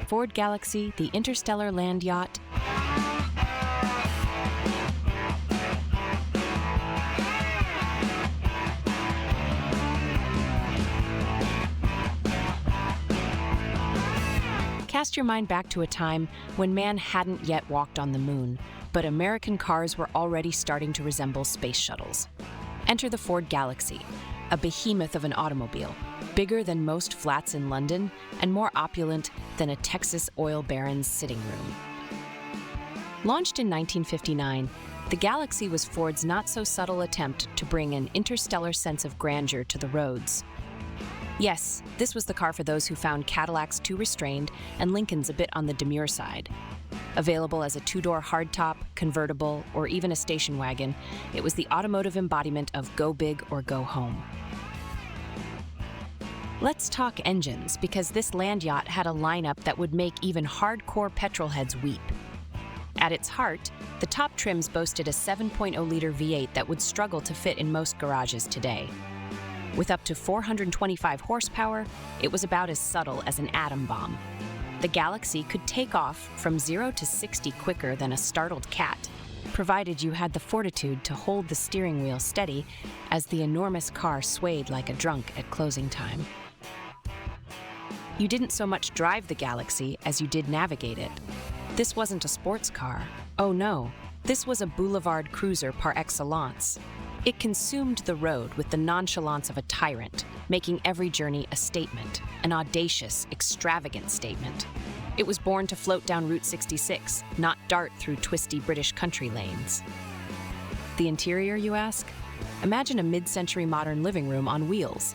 Ford Galaxie, the interstellar land yacht. Cast your mind back to a time when man hadn't yet walked on the moon, but American cars were already starting to resemble space shuttles. Enter the Ford Galaxie, a behemoth of an automobile, bigger than most flats in London and more opulent than a Texas oil baron's sitting room. Launched in 1959, the Galaxie was Ford's not-so-subtle attempt to bring an interstellar sense of grandeur to the roads. Yes, this was the car for those who found Cadillacs too restrained and Lincolns a bit on the demure side. Available as a two-door hardtop, convertible, or even a station wagon, it was the automotive embodiment of go big or go home. Let's talk engines, because this land yacht had a lineup that would make even hardcore petrol heads weep. At its heart, the top trims boasted a 7.0-liter V8 that would struggle to fit in most garages today. With up to 425 horsepower, it was about as subtle as an atom bomb. The Galaxie could take off from 0 to 60 quicker than a startled cat, provided you had the fortitude to hold the steering wheel steady as the enormous car swayed like a drunk at closing time. You didn't so much drive the Galaxie as you did navigate it. This wasn't a sports car. Oh no, this was a boulevard cruiser par excellence. It consumed the road with the nonchalance of a tyrant, making every journey a statement, an audacious, extravagant statement. It was born to float down Route 66, not dart through twisty British country lanes. The interior, you ask? Imagine a mid-century modern living room on wheels.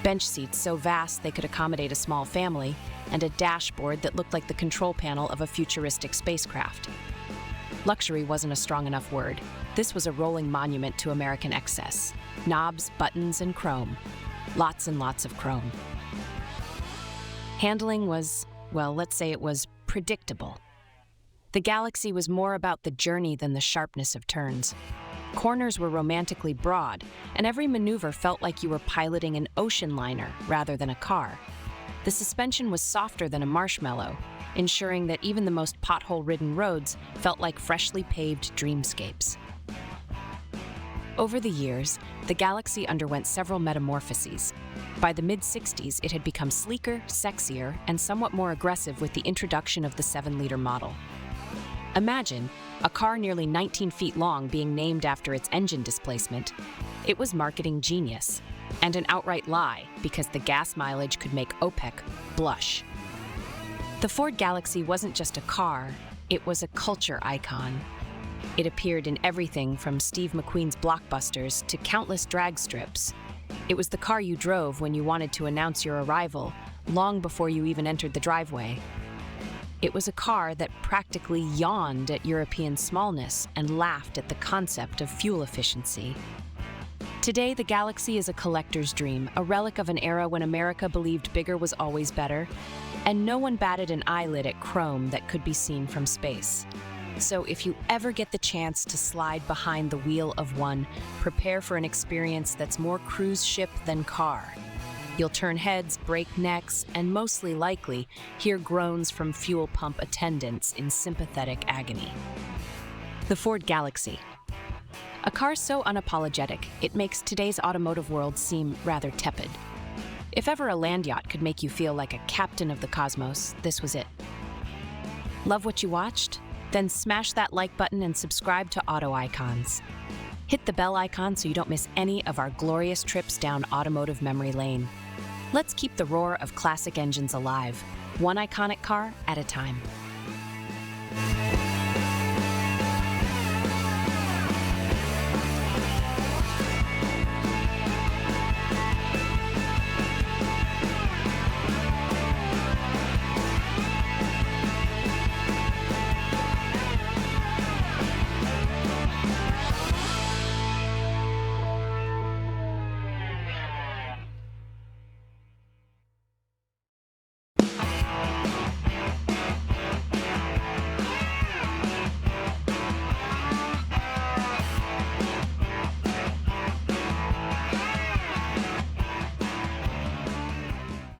Bench seats so vast they could accommodate a small family, and a dashboard that looked like the control panel of a futuristic spacecraft. Luxury wasn't a strong enough word. This was a rolling monument to American excess. Knobs, buttons, and chrome. Lots and lots of chrome. Handling was, well, let's say it was predictable. The Galaxie was more about the journey than the sharpness of turns. Corners were romantically broad, and every maneuver felt like you were piloting an ocean liner rather than a car. The suspension was softer than a marshmallow, ensuring that even the most pothole-ridden roads felt like freshly paved dreamscapes. Over the years, the Galaxie underwent several metamorphoses. By the mid-60s, it had become sleeker, sexier, and somewhat more aggressive with the introduction of the 7-liter model. Imagine a car nearly 19 feet long being named after its engine displacement. It was marketing genius, and an outright lie because the gas mileage could make OPEC blush. The Ford Galaxie wasn't just a car, it was a culture icon. It appeared in everything from Steve McQueen's blockbusters to countless drag strips. It was the car you drove when you wanted to announce your arrival, long before you even entered the driveway. It was a car that practically yawned at European smallness and laughed at the concept of fuel efficiency. Today, the Galaxie is a collector's dream, a relic of an era when America believed bigger was always better, and no one batted an eyelid at chrome that could be seen from space. So if you ever get the chance to slide behind the wheel of one, prepare for an experience that's more cruise ship than car. You'll turn heads, break necks, and mostly likely hear groans from fuel pump attendants in sympathetic agony. The Ford Galaxie. A car so unapologetic, it makes today's automotive world seem rather tepid. If ever a land yacht could make you feel like a captain of the cosmos, this was it. Love what you watched? Then smash that like button and subscribe to Auto Icons. Hit the bell icon so you don't miss any of our glorious trips down automotive memory lane. Let's keep the roar of classic engines alive, one iconic car at a time.